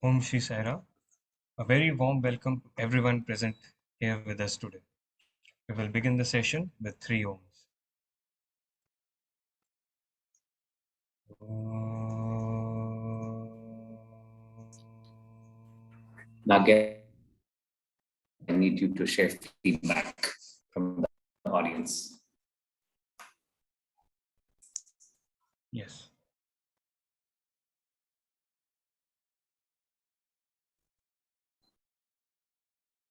Om Shri Saira. A very warm welcome to everyone present here with us today. We will begin the session with 3 Oms. Now, again, I need you to share feedback from the audience. Yes.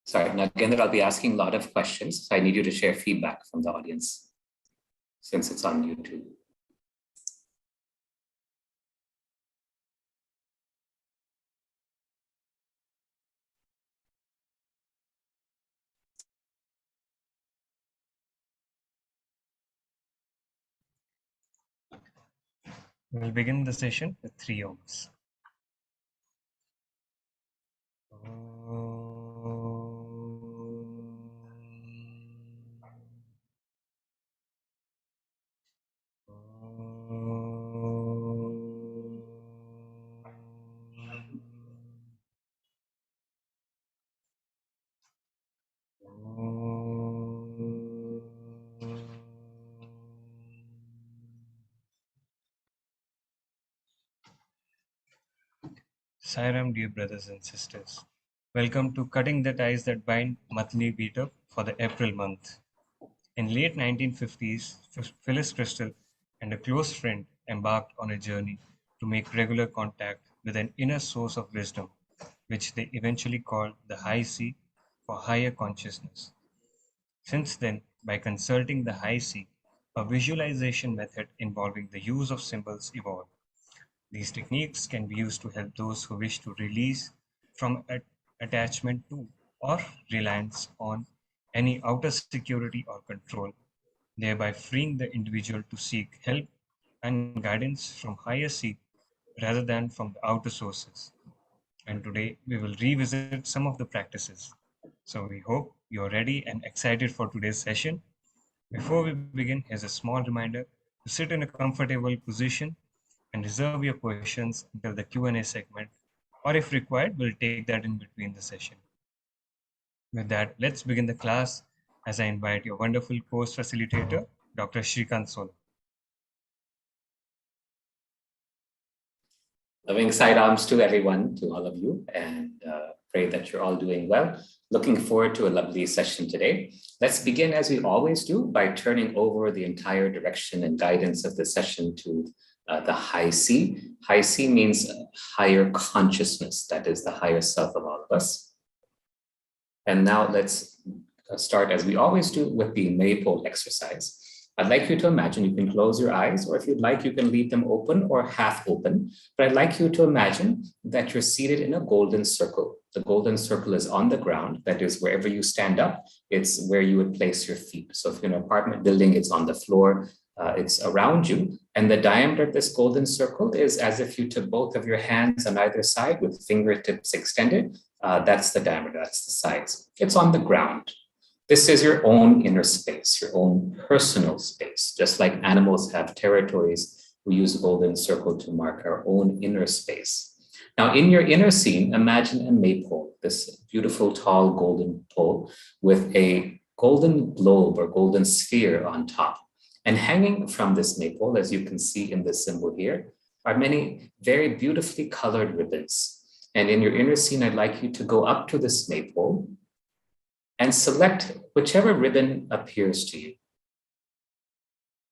Sorry, now again, I'll be asking a lot of questions, so I need you to share feedback from the audience since it's on YouTube. We will begin the session with 3 Oms. Sairam, dear brothers and sisters. Welcome to Cutting the Ties That Bind monthly Meetup for the April month. In late 1950s, Phyllis Krystal and a close friend embarked on a journey to make regular contact with an inner source of wisdom, which they eventually called the High C for higher consciousness. Since then, by consulting the High C, a visualization method involving the use of symbols evolved. These techniques can be used to help those who wish to release from attachment to or reliance on any outer security or control, thereby freeing the individual to seek help and guidance from higher seek rather than from the outer sources. And today we will revisit some of the practices. So we hope you're ready and excited for today's session. Before we begin, here's a small reminder to sit in a comfortable position and reserve your questions until the Q&A segment, or if required, we'll take that in between the session. With that, let's begin the class as I invite your wonderful course facilitator, Dr. Shrikant Sola. Loving side arms to everyone, to all of you, and pray that you're all doing well. Looking forward to a lovely session today. Let's begin as we always do by turning over the entire direction and guidance of the session to the high C. High C means higher consciousness, that is the higher self of all of us. And now let's start as we always do with the Maypole exercise. I'd like you to imagine, you can close your eyes, or if you'd like, you can leave them open or half open. But I'd like you to imagine that you're seated in a golden circle. The golden circle is on the ground. That is, wherever you stand up, it's where you would place your feet. So if you're in an apartment building, it's on the floor, it's around you. And the diameter of this golden circle is as if you took both of your hands on either side with fingertips extended. That's the diameter, that's the size. It's on the ground. This is your own inner space, your own personal space. Just like animals have territories, we use a golden circle to mark our own inner space. Now, in your inner scene, imagine a maypole, this beautiful, tall, golden pole with a golden globe or golden sphere on top. And hanging from this maypole, as you can see in this symbol here, are many very beautifully colored ribbons. And in your inner scene, I'd like you to go up to this maypole and select whichever ribbon appears to you.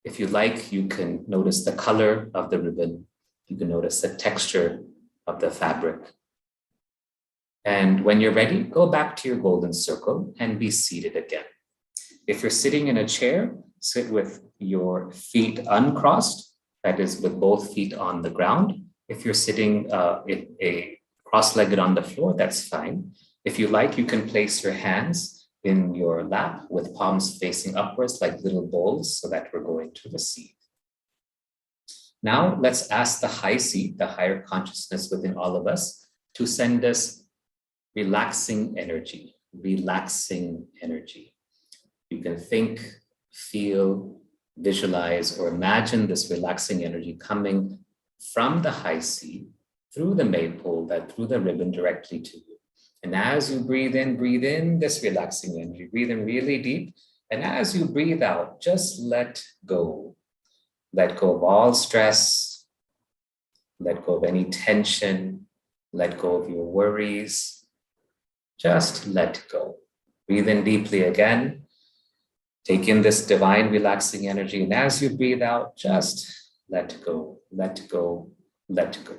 If you like, you can notice the color of the ribbon. You can notice the texture of the fabric. And when you're ready, go back to your golden circle and be seated again. If you're sitting in a chair, sit with your feet uncrossed, that is with both feet on the ground. If you're sitting cross-legged on the floor, that's fine. If you like, you can place your hands in your lap with palms facing upwards like little bowls so that we're going to receive. Now let's ask the high C, the higher consciousness within all of us, to send us relaxing energy, relaxing energy. You can think, feel, visualize, or imagine this relaxing energy coming from the high C through the maypole, that through the ribbon directly to you. And as you breathe in this relaxing energy, breathe in really deep. And as you breathe out, just let go. Let go of all stress, let go of any tension, let go of your worries. Just let go. Breathe in deeply again. Take in this divine relaxing energy. And as you breathe out, just let go, let go, let go.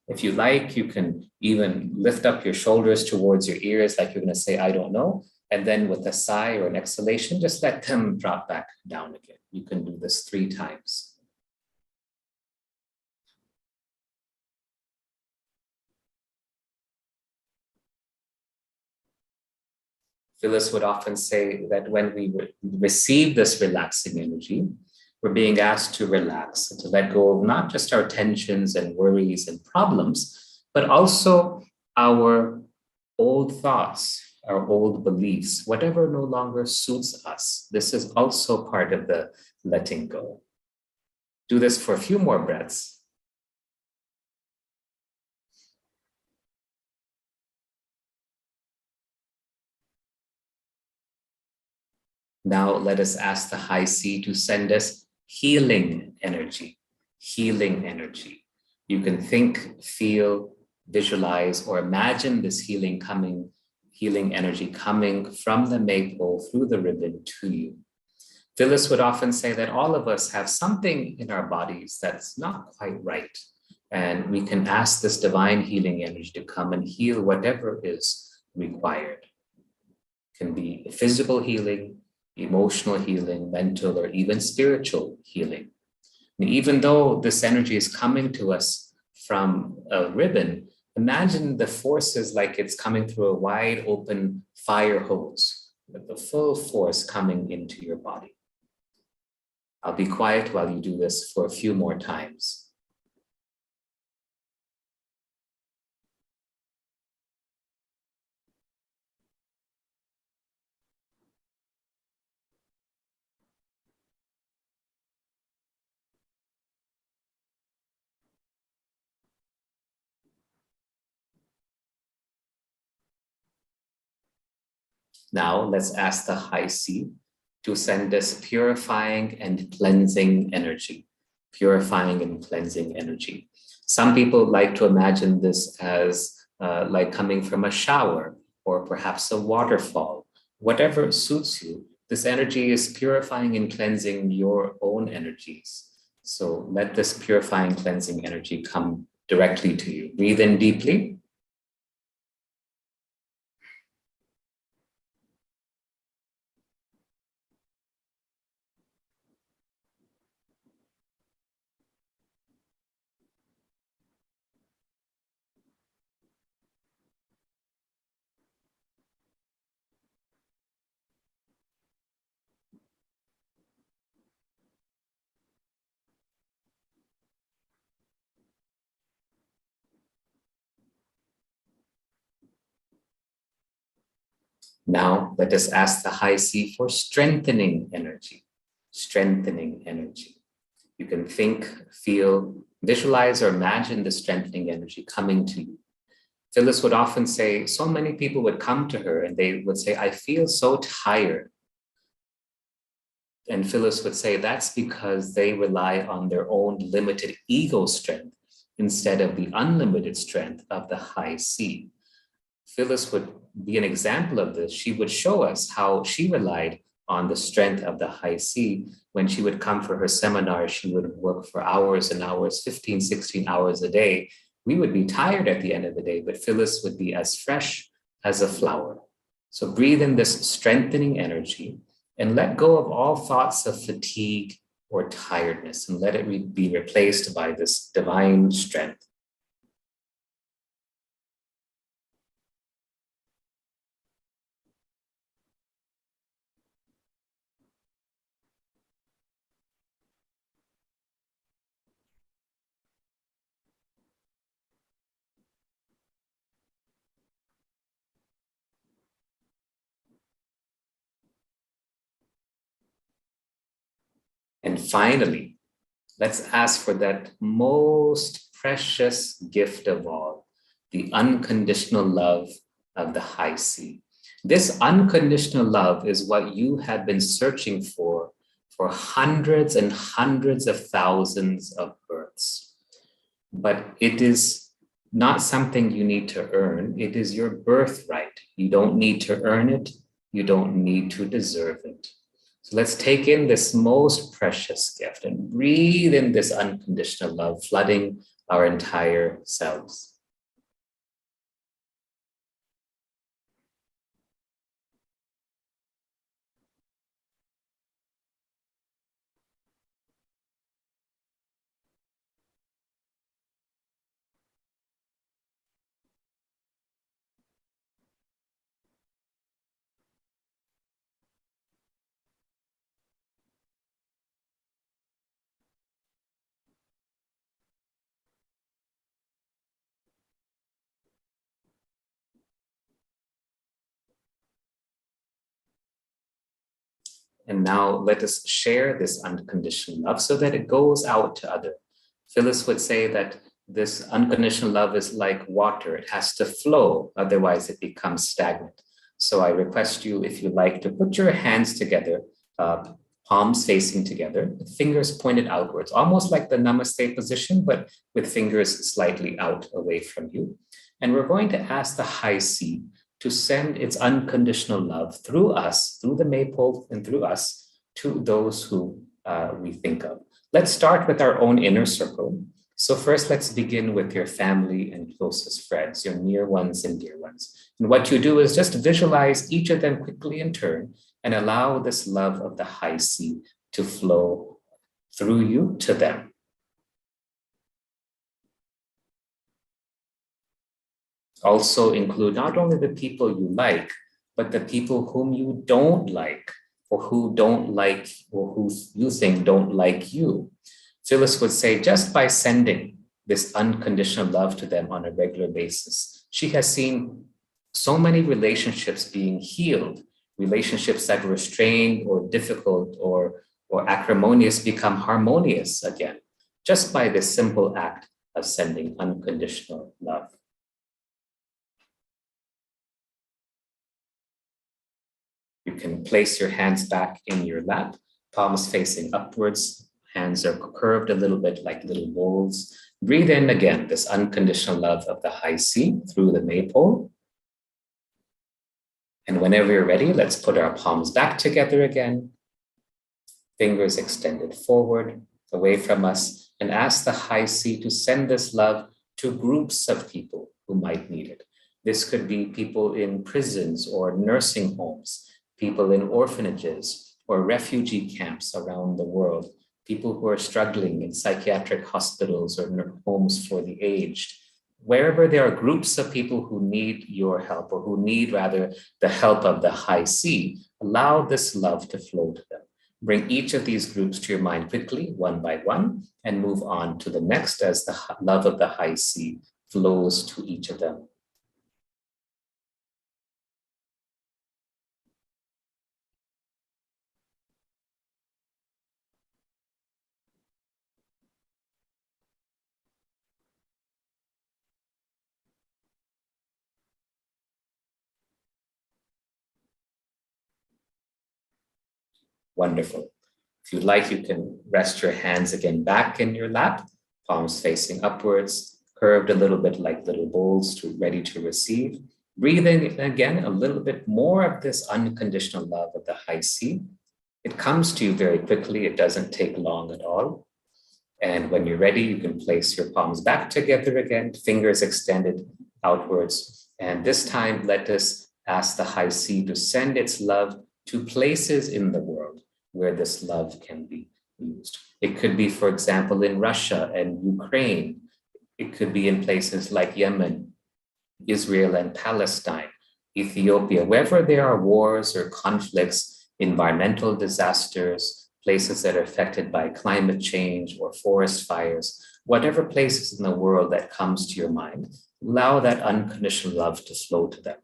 If you like, you can even lift up your shoulders towards your ears, like you're going to say, I don't know. And then with a sigh or an exhalation, just let them drop back down again. You can do this 3 times. Phyllis would often say that when we receive this relaxing energy, we're being asked to relax and to let go of not just our tensions and worries and problems, but also our old thoughts, our old beliefs, whatever no longer suits us. This is also part of the letting go. Do this for a few more breaths. Now let us ask the high C to send us healing energy, healing energy. You can think, feel, visualize, or imagine this healing energy coming from the maypole through the ribbon to you. Phyllis would often say that all of us have something in our bodies that's not quite right. And we can ask this divine healing energy to come and heal whatever is required. It can be physical healing, emotional healing, mental, or even spiritual healing. And even though this energy is coming to us from a ribbon, imagine the forces like it's coming through a wide open fire hose, with the full force coming into your body. I'll be quiet while you do this for a few more times. Now let's ask the high C to send us purifying and cleansing energy. Purifying and cleansing energy. Some people like to imagine this as like coming from a shower or perhaps a waterfall. Whatever suits you, this energy is purifying and cleansing your own energies. So let this purifying, cleansing energy come directly to you. Breathe in deeply. Now, let us ask the high C for strengthening energy. Strengthening energy. You can think, feel, visualize, or imagine the strengthening energy coming to you. Phyllis would often say, so many people would come to her and they would say, I feel so tired. And Phyllis would say, that's because they rely on their own limited ego strength instead of the unlimited strength of the high C. Phyllis would be an example of this. She would show us how she relied on the strength of the high C. When she would come for her seminar, she would work for hours and hours, 15, 16 hours a day. We would be tired at the end of the day, but Phyllis would be as fresh as a flower. So breathe in this strengthening energy and let go of all thoughts of fatigue or tiredness and let it be replaced by this divine strength. And finally, let's ask for that most precious gift of all, the unconditional love of the high C. This unconditional love is what you have been searching for hundreds and hundreds of thousands of births. But it is not something you need to earn. It is your birthright. You don't need to earn it. You don't need to deserve it. So let's take in this most precious gift and breathe in this unconditional love, flooding our entire selves. And now let us share this unconditional love so that it goes out to others. Phyllis would say that this unconditional love is like water. It has to flow, otherwise it becomes stagnant. So I request you, if you like, to put your hands together, palms facing together, fingers pointed outwards, almost like the namaste position, but with fingers slightly out away from you. And we're going to ask the high C to send its unconditional love through us, through the Maypole and through us, to those who we think of. Let's start with our own inner circle. So first, let's begin with your family and closest friends, your near ones and dear ones. And what you do is just visualize each of them quickly in turn and allow this love of the high C to flow through you to them. Also include not only the people you like, but the people whom you don't like, or who don't like, or who you think don't like you. Phyllis would say, just by sending this unconditional love to them on a regular basis, she has seen so many relationships being healed, relationships that were strained or difficult or acrimonious become harmonious again, just by this simple act of sending unconditional love. You can place your hands back in your lap, palms facing upwards, hands are curved a little bit like little bowls. Breathe in again, this unconditional love of the high C through the Maypole. And whenever you're ready, let's put our palms back together again, fingers extended forward, away from us, and ask the high C to send this love to groups of people who might need it. This could be people in prisons or nursing homes, people in orphanages or refugee camps around the world, people who are struggling in psychiatric hospitals or homes for the aged. Wherever there are groups of people who need your help, or who need rather the help of the high C, allow this love to flow to them. Bring each of these groups to your mind quickly, one by one, and move on to the next as the love of the high C flows to each of them. Wonderful. If you'd like, you can rest your hands again back in your lap, palms facing upwards, curved a little bit like little bowls, ready to receive. Breathing again a little bit more of this unconditional love of the high C. It comes to you very quickly. It doesn't take long at all. And when you're ready, you can place your palms back together again, fingers extended outwards. And this time, let us ask the high C to send its love to places in the world where this love can be used. It could be, for example, in Russia and Ukraine. It could be in places like Yemen, Israel and Palestine, Ethiopia, wherever there are wars or conflicts, environmental disasters, places that are affected by climate change or forest fires, whatever places in the world that comes to your mind, allow that unconditional love to flow to them.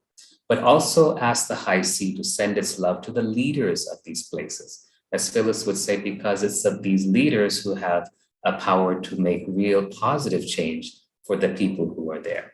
But also ask the high C to send its love to the leaders of these places. As Phyllis would say, because it's of these leaders who have a power to make real positive change for the people who are there.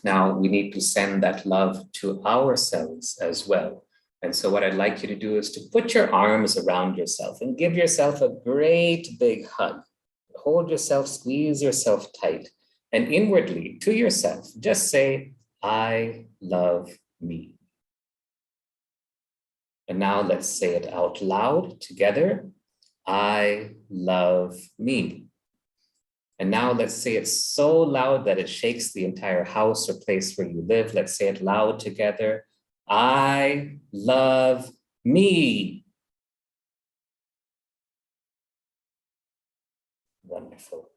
Now we need to send that love to ourselves as well. And so what I'd like you to do is to put your arms around yourself and give yourself a great big hug. Hold yourself, squeeze yourself tight, and inwardly to yourself, just say, I love me. And now let's say it out loud together. I love me. And now let's say it so loud that it shakes the entire house or place where you live. Let's say it loud together. I love me. Wonderful.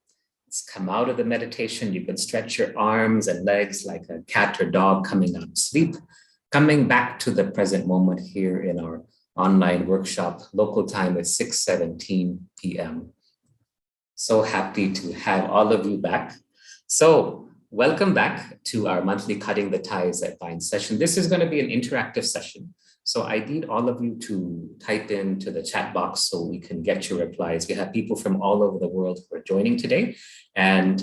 Let's come out of the meditation. You can stretch your arms and legs like a cat or dog coming out of sleep. Coming back to the present moment here in our online workshop. Local time is 6:17 p.m. So happy to have all of you back. So welcome back to our monthly Cutting the Ties that Bind session. This is going to be an interactive session. So I need all of you to type into the chat box so we can get your replies. We have people from all over the world who are joining today. And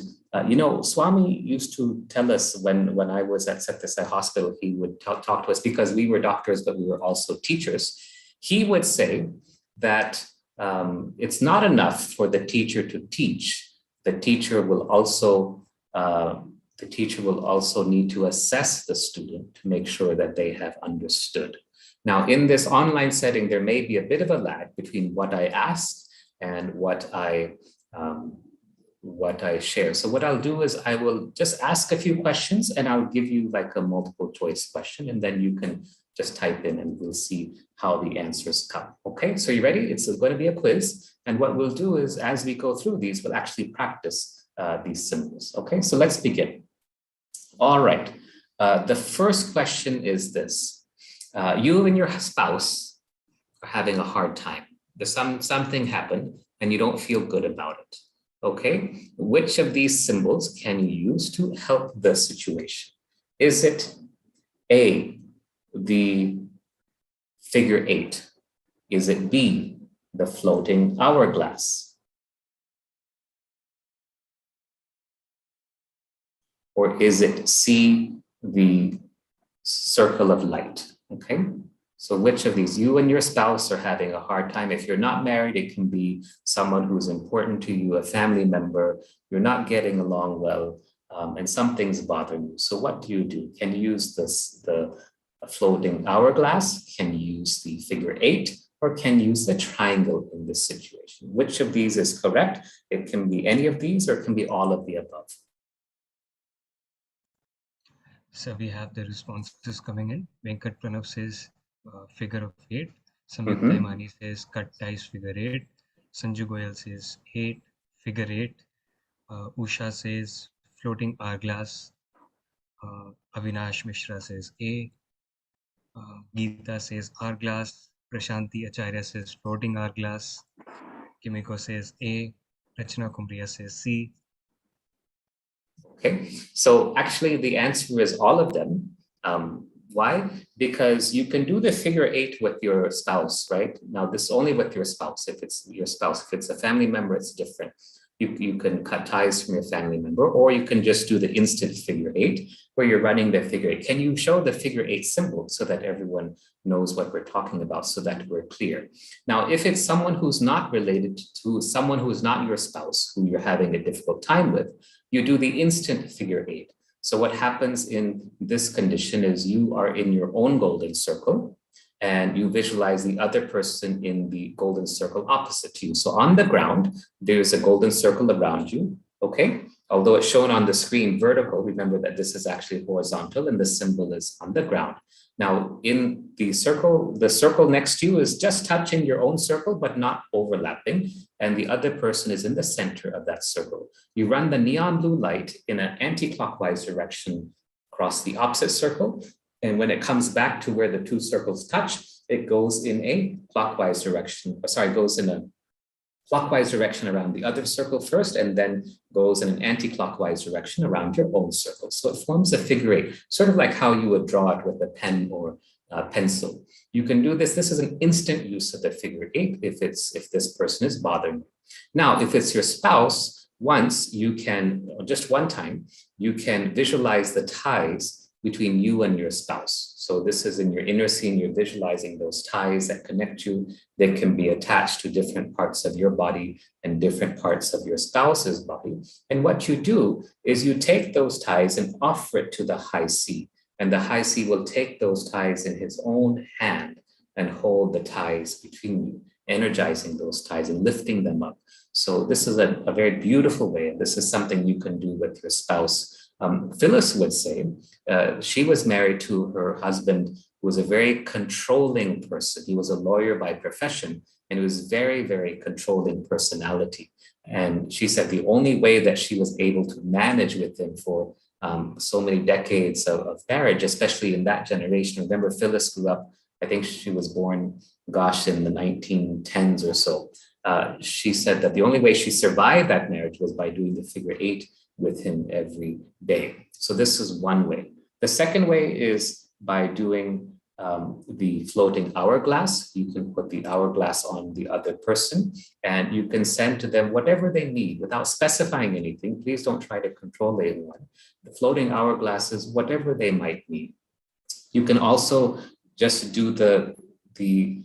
Swami used to tell us when I was at Satyasai Hospital, he would talk to us because we were doctors, but we were also teachers. He would say that it's not enough for the teacher to teach. The teacher will also need to assess the student to make sure that they have understood. Now, in this online setting, there may be a bit of a lag between what I ask and what I share. So what I'll do is I will just ask a few questions and I'll give you like a multiple choice question, and then you can just type in and we'll see how the answers come. Okay, so you ready? It's going to be a quiz. And what we'll do is as we go through these, we'll actually practice these symbols. Okay, so let's begin. All right, the first question is this. You and your spouse are having a hard time. There's something happened and you don't feel good about it. Okay, which of these symbols can you use to help the situation? Is it A, the figure 8? Is it B, the floating hourglass? Or is it C, the circle of light? Okay, so which of these? You and your spouse are having a hard time. If you're not married, it can be someone who's important to you, a family member. You're not getting along well, and something's bothering you. So what do? Can you use the floating hourglass? Can you use the figure 8? Or can you use the triangle in this situation? Which of these is correct? It can be any of these or it can be all of the above. So we have the responses coming in. Venkat Pranav says figure of 8. Samyukta Imani says cut ties figure 8. Sanju Goyal says 8 figure 8. Usha says floating hourglass. Avinash Mishra says A. Geeta says hourglass. Prashanti Acharya says floating hourglass. Kimiko says A. Rachna Kumriya says C. Okay, so actually the answer is all of them. Why? Because you can do the figure 8 with your spouse, right? Now this is only with your spouse. If it's your spouse, if it's a family member, it's different. You can cut ties from your family member, or you can just do the instant figure 8 where you're running the figure 8. Can you show the figure 8 symbol so that everyone knows what we're talking about, so that we're clear? Now, if it's someone who's not related to someone who's not your spouse, who you're having a difficult time with, you do the instant figure 8. So what happens in this condition is you are in your own golden circle and you visualize the other person in the golden circle opposite to you. So on the ground, there's a golden circle around you, okay? Although it's shown on the screen vertical, remember that this is actually horizontal and the symbol is on the ground. Now, in the circle next to you is just touching your own circle, but not overlapping. And the other person is in the center of that circle. You run the neon blue light in an anti-clockwise direction across the opposite circle. And when it comes back to where the two circles touch, it goes in a clockwise direction. Sorry, goes in a clockwise direction around the other circle first, and then goes in an anti-clockwise direction around your own circle. So it forms a figure eight, sort of like how you would draw it with a pen or a pencil. You can do this. This is an instant use of the figure eight if this person is bothering you. Now, if it's your spouse, once you can, just one time, you can visualize the ties between you and your spouse. So this is in your inner scene, you're visualizing those ties that connect you. They can be attached to different parts of your body and different parts of your spouse's body. And what you do is you take those ties and offer it to the high C. And the high C will take those ties in his own hand and hold the ties between you, energizing those ties and lifting them up. So this is a very beautiful way. And this is something you can do with your spouse. Phyllis would say she was married to her husband, who was a very controlling person. He was a lawyer by profession, and he was very, very controlling personality. And she said the only way that she was able to manage with him for so many decades of marriage, especially in that generation. Remember, Phyllis grew up, I think she was born, gosh, in the 1910s or so. She said that the only way she survived that marriage was by doing the figure eight with him every day. So this is one way. The second way is by doing the floating hourglass. You can put the hourglass on the other person and you can send to them whatever they need without specifying anything. Please don't try to control anyone. The floating hourglass is whatever they might need. You can also just do the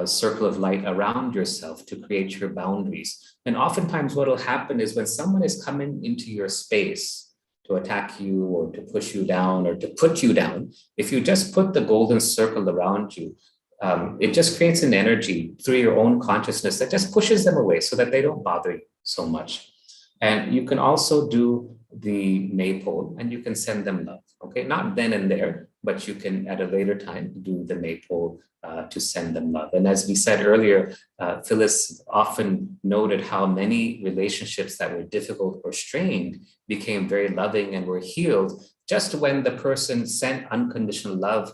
circle of light around yourself to create your boundaries. And oftentimes what will happen is when someone is coming into your space to attack you or to push you down or to put you down, if you just put the golden circle around you, it just creates an energy through your own consciousness that just pushes them away so that they don't bother you so much. And you can also do the Maypole and you can send them love, okay? Not then and there, but you can at a later time do the Maypole to send them love. And as we said earlier, Phyllis often noted how many relationships that were difficult or strained became very loving and were healed just when the person sent unconditional love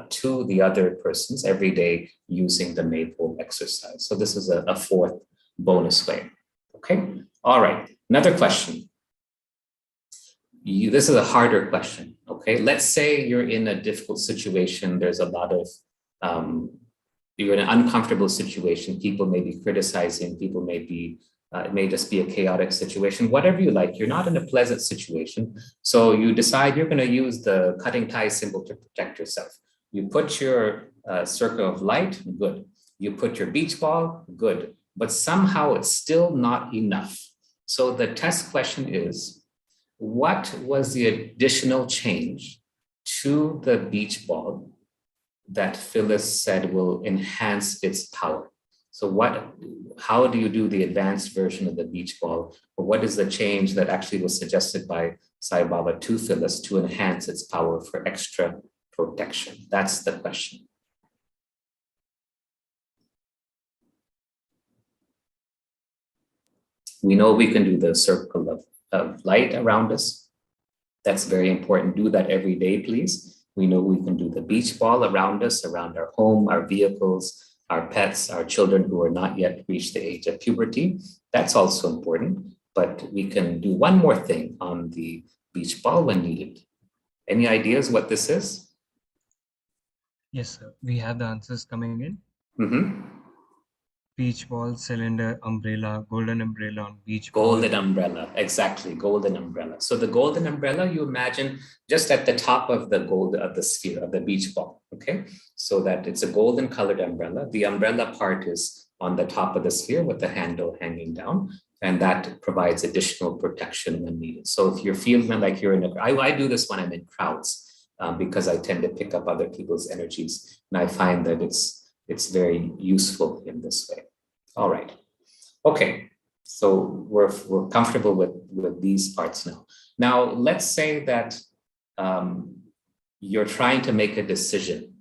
to the other persons every day using the Maypole exercise. So this is a fourth bonus way, okay? All right, another question. This is a harder question, okay? Let's say you're in a difficult situation. There's a lot of, you're in an uncomfortable situation. People may be criticizing, people may be, it may just be a chaotic situation, whatever you like. You're not in a pleasant situation. So you decide you're gonna use the cutting tie symbol to protect yourself. You put your circle of light, good. You put your beach ball, good. But somehow it's still not enough. So the test question is, what was the additional change to the beach ball that Phyllis said will enhance its power? So how do you do the advanced version of the beach ball? Or what is the change that actually was suggested by Sai Baba to Phyllis to enhance its power for extra protection? That's the question. We know we can do the circle of light around us. That's very important. Do that every day, please. We know we can do the beach ball around us, around our home, our vehicles, our pets, our children who are not yet reached the age of puberty. That's also important. But we can do one more thing on the beach ball when needed. Any ideas what this is? Yes, sir. We have the answers coming in. Mm-hmm. Beach ball, cylinder, umbrella, golden umbrella on beach ball. Golden umbrella, exactly, golden umbrella. So the golden umbrella, you imagine just at the top of the sphere of the beach ball, okay? So that it's a golden colored umbrella. The umbrella part is on the top of the sphere with the handle hanging down, and that provides additional protection when needed. So if you're feeling like you're I do this when I'm in crowds because I tend to pick up other people's energies, and I find that it's very useful in this way. All right. Okay. So we're comfortable with these parts now. Now, let's say that you're trying to make a decision.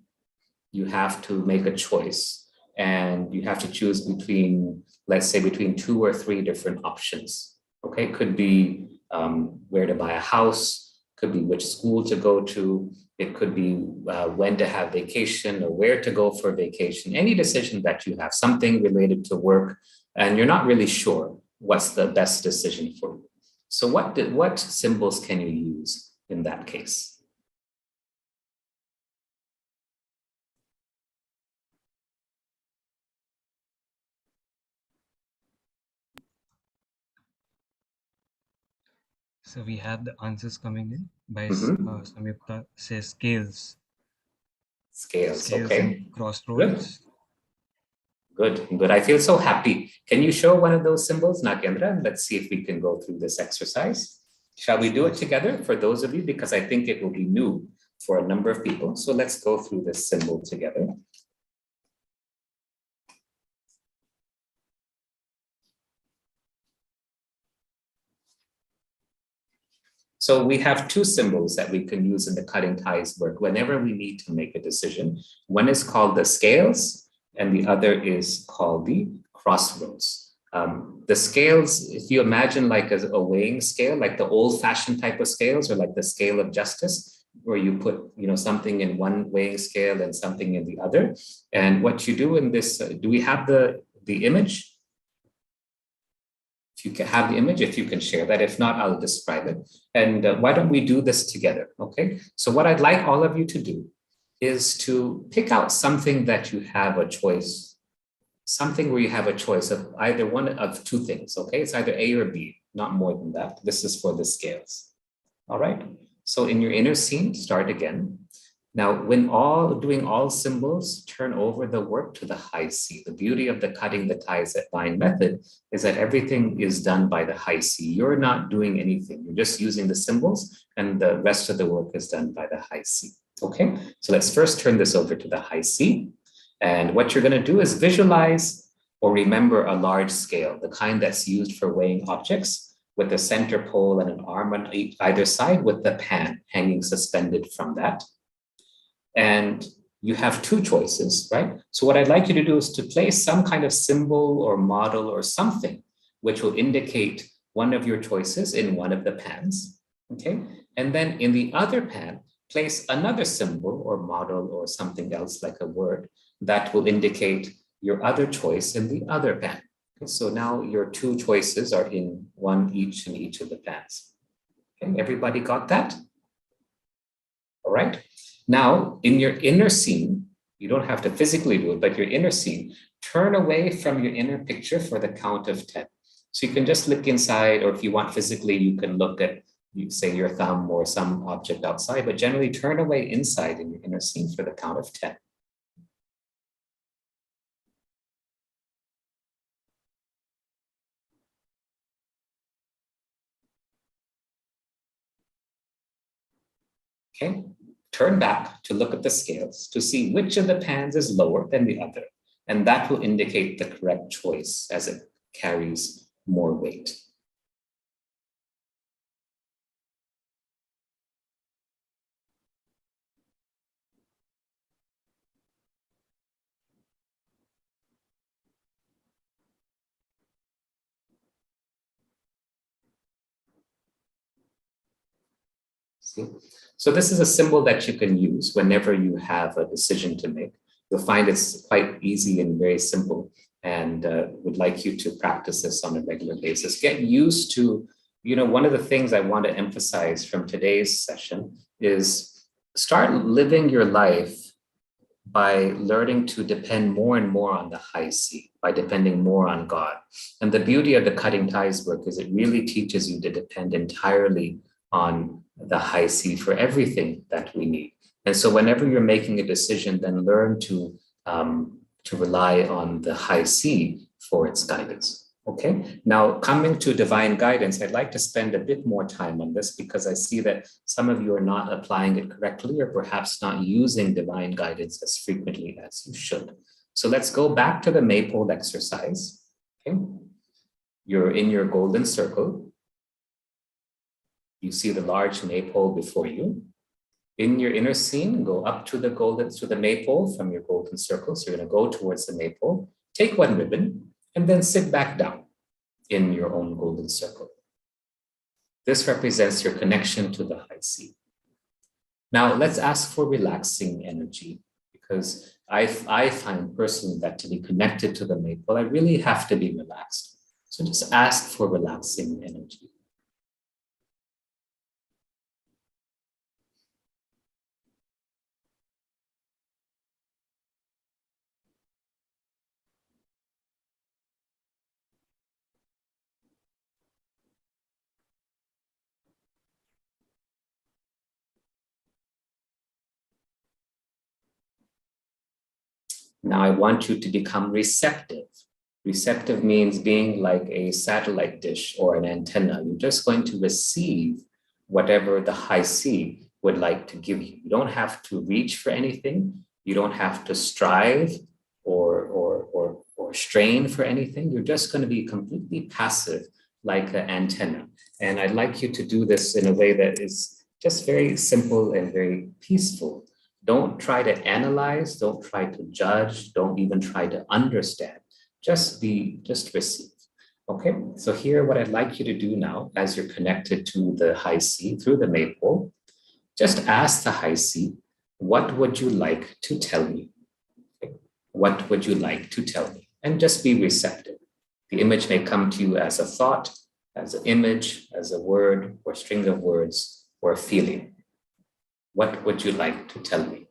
You have to make a choice and you have to choose between, let's say, between 2 or 3 different options. Okay, could be where to buy a house, could be which school to go to, it could be when to have vacation or where to go for vacation, any decision that you have, something related to work, and you're not really sure what's the best decision for you. So what symbols can you use in that case? So we have the answers coming in by Mm-hmm. Samyukta says scales, Scales, scales and okay. Good. crossroads. Good, good. I feel so happy. Can you show one of those symbols, Nagendra? Let's see if we can go through this exercise. Shall we do it together for those of you? Because I think it will be new for a number of people. So let's go through this symbol together. So we have 2 symbols that we can use in the cutting ties work whenever we need to make a decision. One is called the scales, and the other is called the crossroads. The scales, if you imagine like a weighing scale, like the old-fashioned type of scales, or like the scale of justice, where you put something in one weighing scale and something in the other. And what you do in this, do we have the image? If you can have the image, if you can share that. If not, I'll describe it. And why don't we do this together, okay? So what I'd like all of you to do is to pick out something that you have a choice, something where you have a choice of either one of 2 things, okay? It's either A or B, not more than that. This is for the scales, all right? So in your inner scene, start again. Now, when doing all symbols, turn over the work to the high C. The beauty of the cutting the ties at line method is that everything is done by the high C. You're not doing anything. You're just using the symbols, and the rest of the work is done by the high C. Okay, so let's first turn this over to the high C. And what you're going to do is visualize or remember a large scale, the kind that's used for weighing objects, with a center pole and an arm on either side with the pan hanging suspended from that. And you have 2 choices, right? So what I'd like you to do is to place some kind of symbol or model or something which will indicate one of your choices in one of the pans, okay? And then in the other pan, place another symbol or model or something else like a word that will indicate your other choice in the other pan. Okay, so now your 2 choices are in one each in each of the pans. Okay, everybody got that? All right. Now, in your inner scene, you don't have to physically do it, but your inner scene, turn away from your inner picture for the count of 10. So you can just look inside, or if you want physically, you can look at, say, your thumb or some object outside, but generally turn away inside in your inner scene for the count of 10. Okay, turn back to look at the scales to see which of the pans is lower than the other. And that will indicate the correct choice as it carries more weight. See? So this is a symbol that you can use whenever you have a decision to make. You'll find it's quite easy and very simple, and would like you to practice this on a regular basis. Get used to, one of the things I want to emphasize from today's session is start living your life by learning to depend more and more on the high C, by depending more on God. And the beauty of the cutting ties work is it really teaches you to depend entirely on the high C for everything that we need. And so whenever you're making a decision, then learn to rely on the high C for its guidance. Okay, now coming to divine guidance, I'd like to spend a bit more time on this because I see that some of you are not applying it correctly or perhaps not using divine guidance as frequently as you should. So let's go back to the Maypole exercise. Okay, You're in your golden circle. You see the large maypole before you. In your inner scene, go up to the maypole from your golden circle. So you're going to go towards the maypole, take one ribbon, and then sit back down in your own golden circle. This represents your connection to the high sea. Now let's ask for relaxing energy, because I find personally that to be connected to the maypole, I really have to be relaxed. So just ask for relaxing energy. Now I want you to become receptive. Receptive means being like a satellite dish or an antenna. You're just going to receive whatever the high sea would like to give you. You don't have to reach for anything. You don't have to strive or strain for anything. You're just going to be completely passive like an antenna. And I'd like you to do this in a way that is just very simple and very peaceful. Don't try to analyze, don't try to judge, don't even try to understand. Just receive. Okay, so here what I'd like you to do now, as you're connected to the high sea through the maypole, just ask the high sea, what would you like to tell me? Okay. What would you like to tell me? And just be receptive. The image may come to you as a thought, as an image, as a word, or string of words, or a feeling. What would you like to tell me?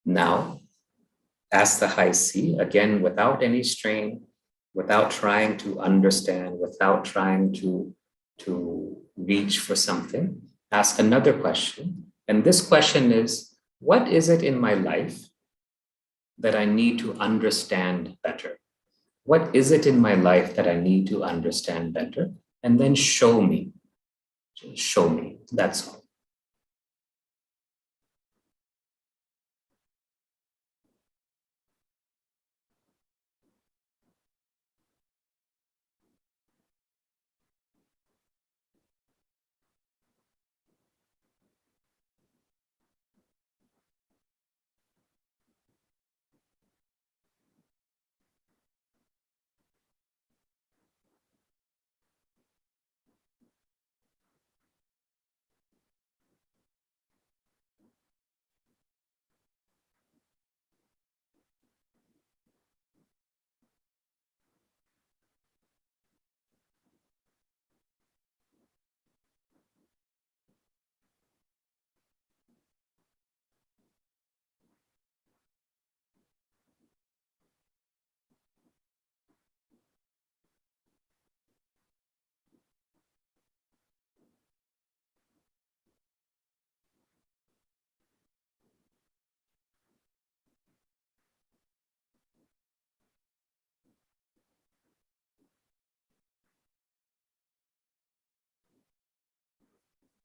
Now, ask the high sea, again, without any strain, without trying to understand, without trying to reach for something. Ask another question. And this question is, what is it in my life that I need to understand better? What is it in my life that I need to understand better? And then show me. Show me. That's all.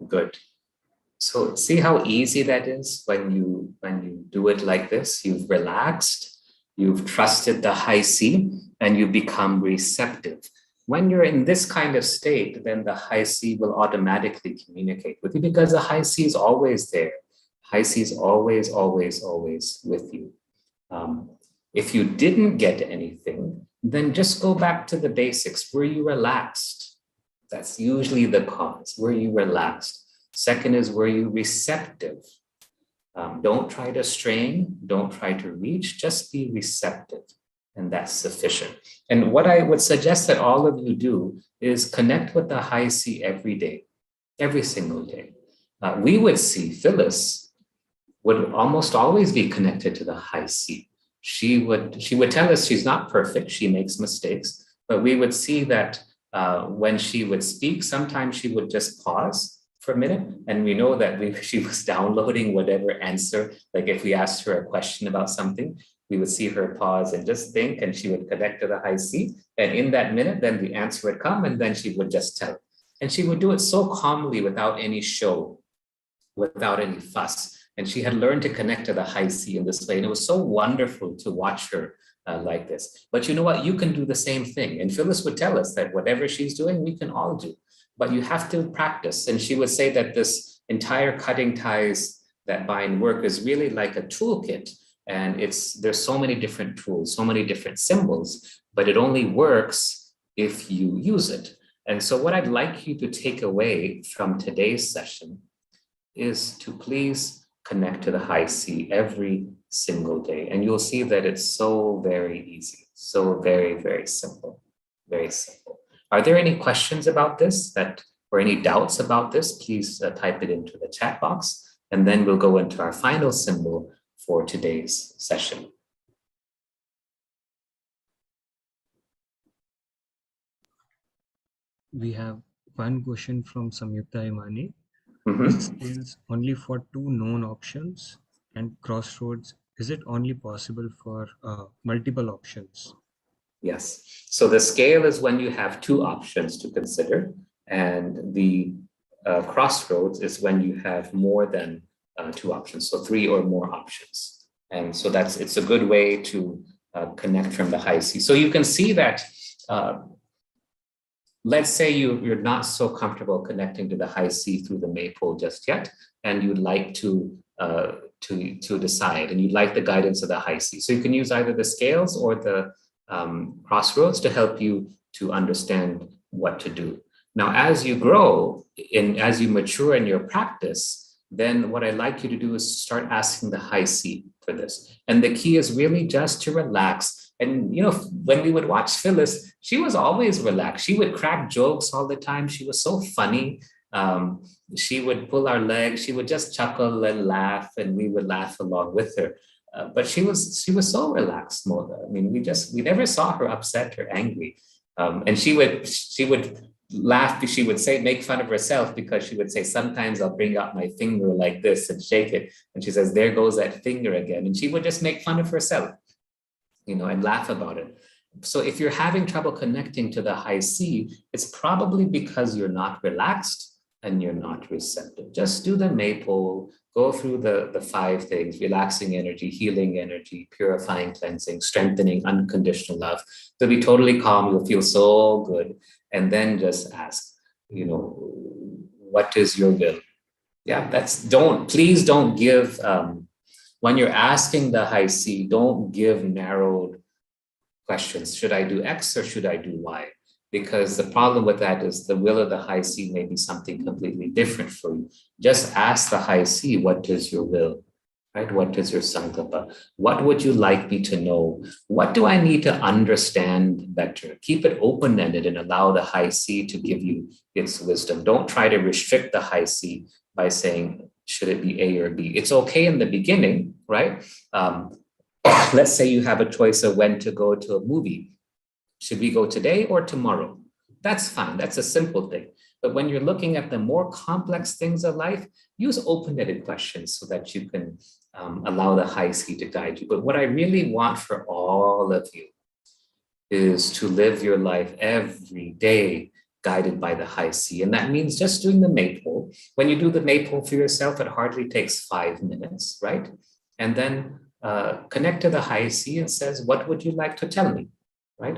Good. So see how easy that is when you do it like this. You've relaxed, you've trusted the high sea, and you become receptive. When you're in this kind of state, then the high sea will automatically communicate with you, because the high sea is always there. High sea is always, always, always with you. If you didn't get anything, then just go back to the basics. Were you relaxed? That's usually the cause. Were you relaxed? Second is, were you receptive? Don't try to strain, don't try to reach, just be receptive. And that's sufficient. And what I would suggest that all of you do is connect with the high C every day, every single day. We would see Phyllis would almost always be connected to the high C. She would tell us she's not perfect, she makes mistakes, but we would see that when she would speak, sometimes she would just pause for a minute, and we know that she was downloading whatever answer. Like if we asked her a question about something, we would see her pause and just think, and she would connect to the high C. And in that minute, then the answer would come, and then she would just tell. And she would do it so calmly, without any show, without any fuss. And she had learned to connect to the high C in this way. And it was so wonderful to watch her like this. But you know what? You can do the same thing. And Phyllis would tell us that whatever she's doing, we can all do. But you have to practice. And she would say that this entire cutting ties that bind work is really like a toolkit. And there's so many different tools, so many different symbols, but it only works if you use it. And so what I'd like you to take away from today's session is to please connect to the high C every single day. And you'll see that it's so very easy, so very, very simple, very simple. Are there any questions about this or any doubts about this? Please type it into the chat box, and then we'll go into our final symbol for today's session. We have one question from Samyukta Imani. Mm-hmm. Is scales only for two known options, and crossroads, is it only possible for multiple options? Yes. So the scale is when you have two options to consider, and the crossroads is when you have more than two options, so three or more options. And so it's a good way to connect from the high C. So you can see that, let's say you're not so comfortable connecting to the high C through the Maypole just yet, and you'd like to decide, and you'd like the guidance of the high C. So you can use either the scales or the crossroads to help you to understand what to do. Now, as you grow, as you mature in your practice, then what I'd like you to do is start asking the high C for this. And the key is really just to relax. And, when we would watch Phyllis, she was always relaxed. She would crack jokes all the time. She was so funny. She would pull our legs. She would just chuckle and laugh, and we would laugh along with her. But she was so relaxed, Moda. I mean, we never saw her upset or angry. And she would laugh. She would make fun of herself, because she would say, sometimes I'll bring out my finger like this and shake it. And she says, there goes that finger again. And she would just make fun of herself, and laugh about it. So if you're having trouble connecting to the high C, it's probably because you're not relaxed and you're not receptive. Just do the Maypole, go through the 5 things: relaxing energy, healing energy, purifying, cleansing, strengthening, unconditional love. You'll be totally calm, you'll feel so good. And then just ask, what is your will? Yeah, please don't give, when you're asking the high C, don't give narrowed questions. Should I do X or should I do Y? Because the problem with that is the will of the high C may be something completely different for you. Just ask the high C, what is your will, right? What is your sankalpa? What would you like me to know? What do I need to understand better? Keep it open-ended and allow the high C to give you its wisdom. Don't try to restrict the high C by saying, should it be A or B? It's okay in the beginning, right? Let's say you have a choice of when to go to a movie. Should we go today or tomorrow? That's fine. That's a simple thing. But when you're looking at the more complex things of life, use open-ended questions so that you can allow the high C to guide you. But what I really want for all of you is to live your life every day guided by the high C. And that means just doing the Maypole. When you do the Maypole for yourself, it hardly takes 5 minutes, right? And then connect to the high C and says, what would you like to tell me, right?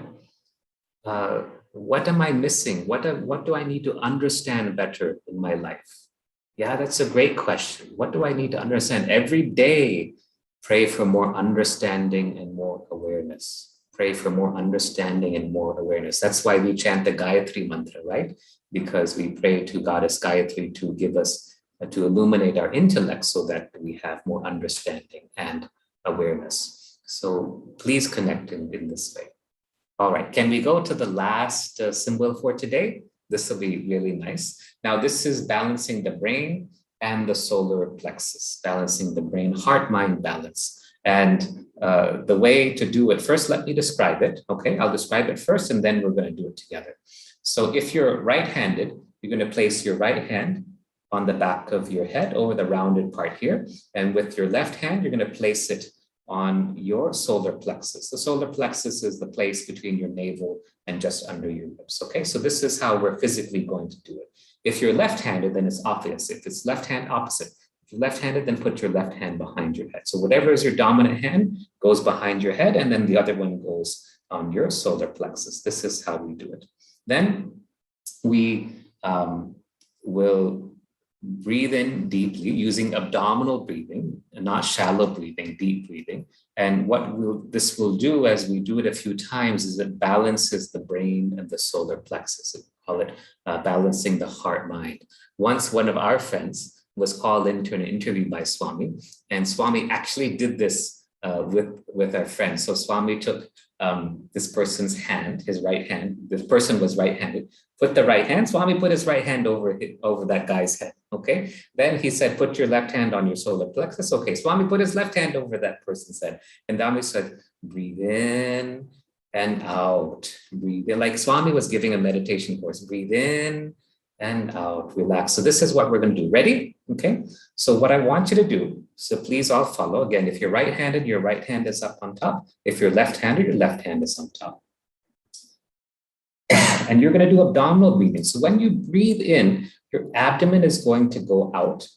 What am I missing? What do I need to understand better in my life? Yeah, that's a great question. What do I need to understand? Every day, pray for more understanding and more awareness. Pray for more understanding and more awareness. That's why we chant the Gayatri mantra, right? because we pray to Goddess Gayatri to give us, to illuminate our intellect so that we have more understanding and awareness. So please connect in this way. All right, can we go to the last symbol for today? This will be really nice. Now, this is balancing the brain and the solar plexus, balancing the brain, heart-mind balance. And the way to do it, first, let me describe it. Okay, I'll describe it first, and then we're going to do it together. So if you're right-handed, you're going to place your right hand on the back of your head over the rounded part here. And with your left hand, you're going to place it on your solar plexus. The solar plexus is the place between your navel and just under your lips. Okay, so this is how we're physically going to do it. If you're left-handed, then it's obvious. If it's left hand, opposite. If you're left-handed, then put your left hand behind your head. So whatever is your dominant hand goes behind your head, and then the other one goes on your solar plexus. This is how we do it. Then we will breathe in deeply using abdominal breathing, not shallow breathing, deep breathing. And what this will do as we do it a few times is it balances the brain and the solar plexus. We call it balancing the heart mind. Once one of our friends was called into an interview by Swami, and Swami actually did this with our friend. So Swami took this person's hand, his right hand. This person was right-handed. Put the right hand. Swami put his right hand over that guy's head. Okay. Then he said, "Put your left hand on your solar plexus." Okay. Swami put his left hand over that person's head, and Dami said, "Breathe in and out. Breathe in." Like Swami was giving a meditation course. Breathe in and out. Relax. So this is what we're going to do. Ready? Okay. So what I want you to do, so please all follow. Again, if you're right-handed, your right hand is up on top. If you're left-handed, your left hand is on top. And you're going to do abdominal breathing. So when you breathe in, your abdomen is going to go out.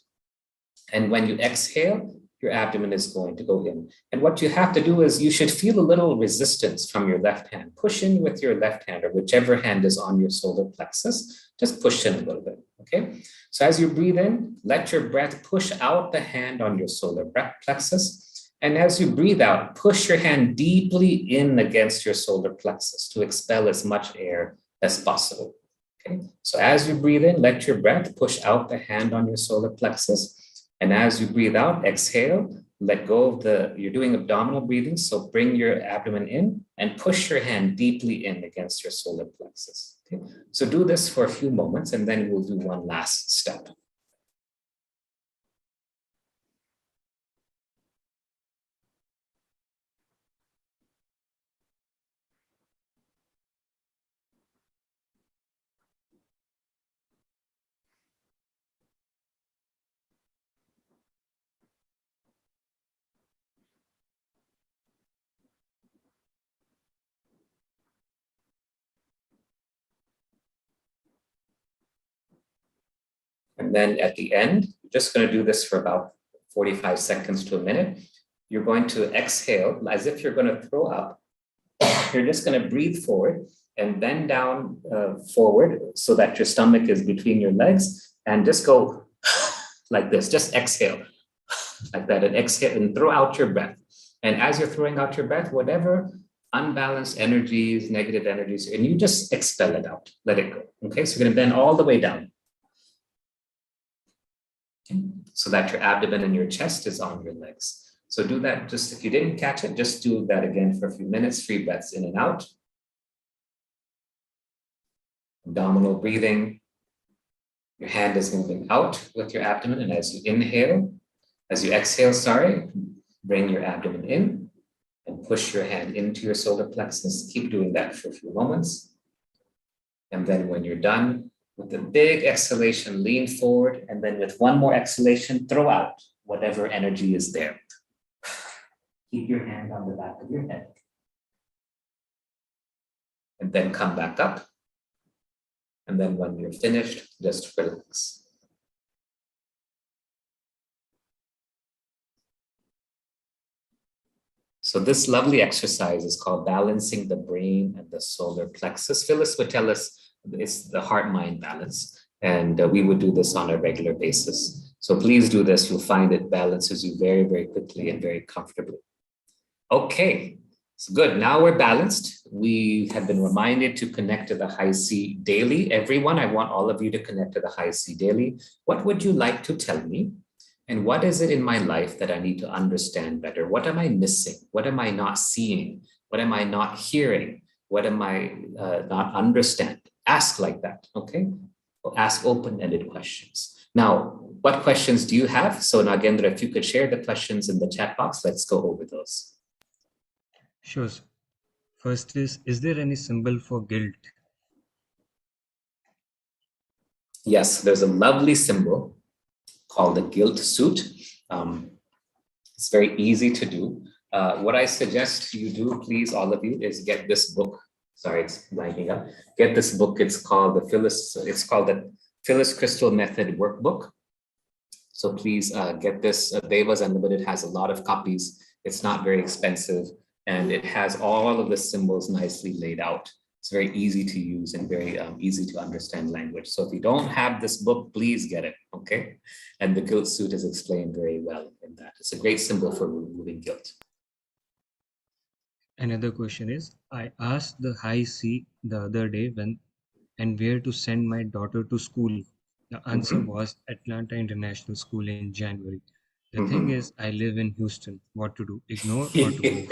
And when you exhale, your abdomen is going to go in. And what you have to do is you should feel a little resistance from your left hand. Push in with your left hand, or whichever hand is on your solar plexus. Just push in a little bit, okay? So as you breathe in, let your breath push out the hand on your solar plexus. And as you breathe out, push your hand deeply in against your solar plexus to expel as much air as possible. Okay. So as you breathe in, let your breath push out the hand on your solar plexus. And as you breathe out, exhale, let go of you're doing abdominal breathing. So bring your abdomen in and push your hand deeply in against your solar plexus. Okay. So do this for a few moments, and then we'll do one last step. And then at the end, you're just going to do this for about 45 seconds to a minute. You're going to exhale as if you're going to throw up. You're just going to breathe forward and bend down forward so that your stomach is between your legs, and just go like this. Just exhale like that, and exhale and throw out your breath. And as you're throwing out your breath, whatever unbalanced energies, negative energies, and you just expel it out. Let it go. Okay, so you're going to bend all the way down. Okay. So that your abdomen and your chest is on your legs. So do that. Just if you didn't catch it, just do that again for a few minutes. 3 breaths in and out. Abdominal breathing. Your hand is moving out with your abdomen. And as you exhale, bring your abdomen in and push your hand into your solar plexus. Keep doing that for a few moments. And then when you're done, with a big exhalation, lean forward, and then with one more exhalation, throw out whatever energy is there. Keep your hand on the back of your head. And then come back up. And then when you're finished, just relax. So this lovely exercise is called balancing the brain and the solar plexus. Phyllis would tell us it's the heart-mind balance, and we would do this on a regular basis. So please do this. You'll find it balances you very, very quickly and very comfortably. Okay, It's good. Now we're balanced. We have been reminded to connect to the high C daily. Everyone, I want all of you to connect to the high C daily. What would you like to tell me? And what is it in my life that I need to understand better? What am I missing? What am I not seeing? What am I not hearing? What am I not understanding? Ask like that, okay? Ask open-ended questions. Now, what questions do you have? So Nagendra, if you could share the questions in the chat box, let's go over those. Sure. Sir. First is there any symbol for guilt? Yes, there's a lovely symbol called the guilt suit. It's very easy to do. What I suggest you do, please, all of you, is get this book. Sorry, it's blanking up. Get this book. It's called the Phyllis Krystal Method Workbook. So please get this. Devas Unlimited has a lot of copies. It's not very expensive, and it has all of the symbols nicely laid out. It's very easy to use and very easy to understand language. So if you don't have this book, please get it, okay? And the guilt suit is explained very well in that. It's a great symbol for removing guilt. Another question is, I asked the high C the other day when and where to send my daughter to school. The answer was Atlanta International School in January. The thing is, I live in Houston. What to do? Ignore or to move?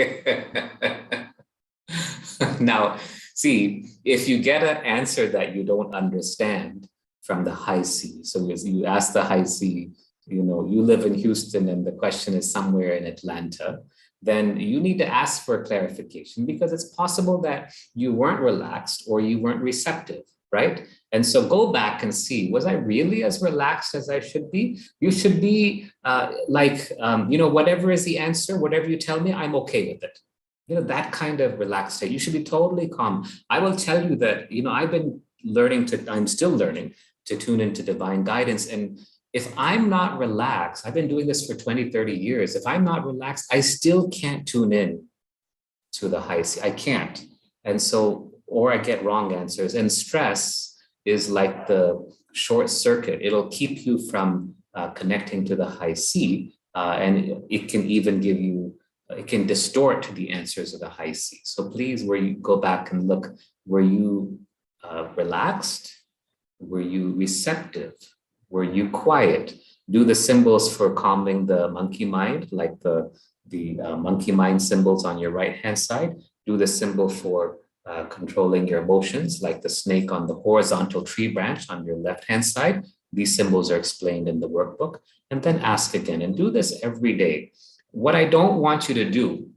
Now, see, if you get an answer that you don't understand from the high C, so you ask the high C, you know, you live in Houston and the question is somewhere in Atlanta, then you need to ask for clarification because it's possible that you weren't relaxed or you weren't receptive, right? And so go back and see, was I really as relaxed as I should be? You should be you know, whatever is the answer, whatever you tell me, I'm okay with it. You know, that kind of relaxed state. You should be totally calm. I will tell you that, you know, I'm still learning to tune into divine guidance. And if I'm not relaxed, I've been doing this for 20, 30 years. If I'm not relaxed, I still can't tune in to the high C. I can't. And so, or I get wrong answers. And stress is like the short circuit. It'll keep you from connecting to the high C. And it can even give you, it can distort the answers of the high C. So please, where you go back and look, were you relaxed? Were you receptive? Were you quiet? Do the symbols for calming the monkey mind, like the monkey mind symbols on your right hand side. Do the symbol for controlling your emotions, like the snake on the horizontal tree branch on your left hand side. These symbols are explained in the workbook. And then ask again, and do this every day. What I don't want you to do,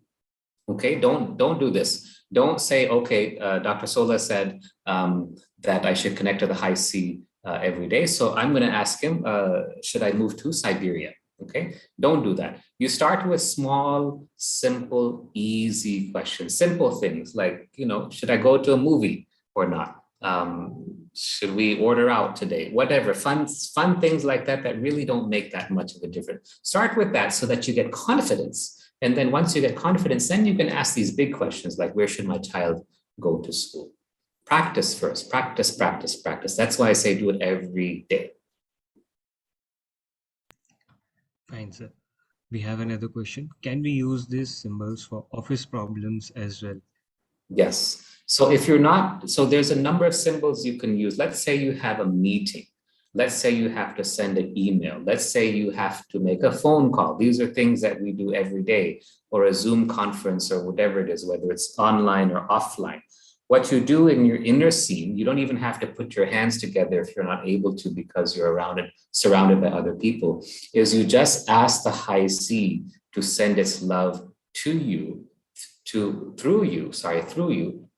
okay, don't do this. Don't say, okay, Dr. Sola said that I should connect to the high C every day. So I'm going to ask him, should I move to Siberia? Okay, don't do that. You start with small, simple, easy questions, simple things like, you know, should I go to a movie or not? Should we order out today? Whatever, fun things like that that really don't make that much of a difference. Start with that so that you get confidence. And then once you get confidence, then you can ask these big questions like, where should my child go to school? Practice first, practice, practice, practice. That's why I say do it every day. Fine, sir. We have another question. Can we use these symbols for office problems as well? Yes. So if you're not, so there's a number of symbols you can use. Let's say you have a meeting. Let's say you have to send an email. Let's say you have to make a phone call. These are things that we do every day, or a Zoom conference or whatever it is, whether it's online or offline. What you do in your inner scene, you don't even have to put your hands together if you're not able to because you're surrounded by other people, is you just ask the high C to send its love to you, through you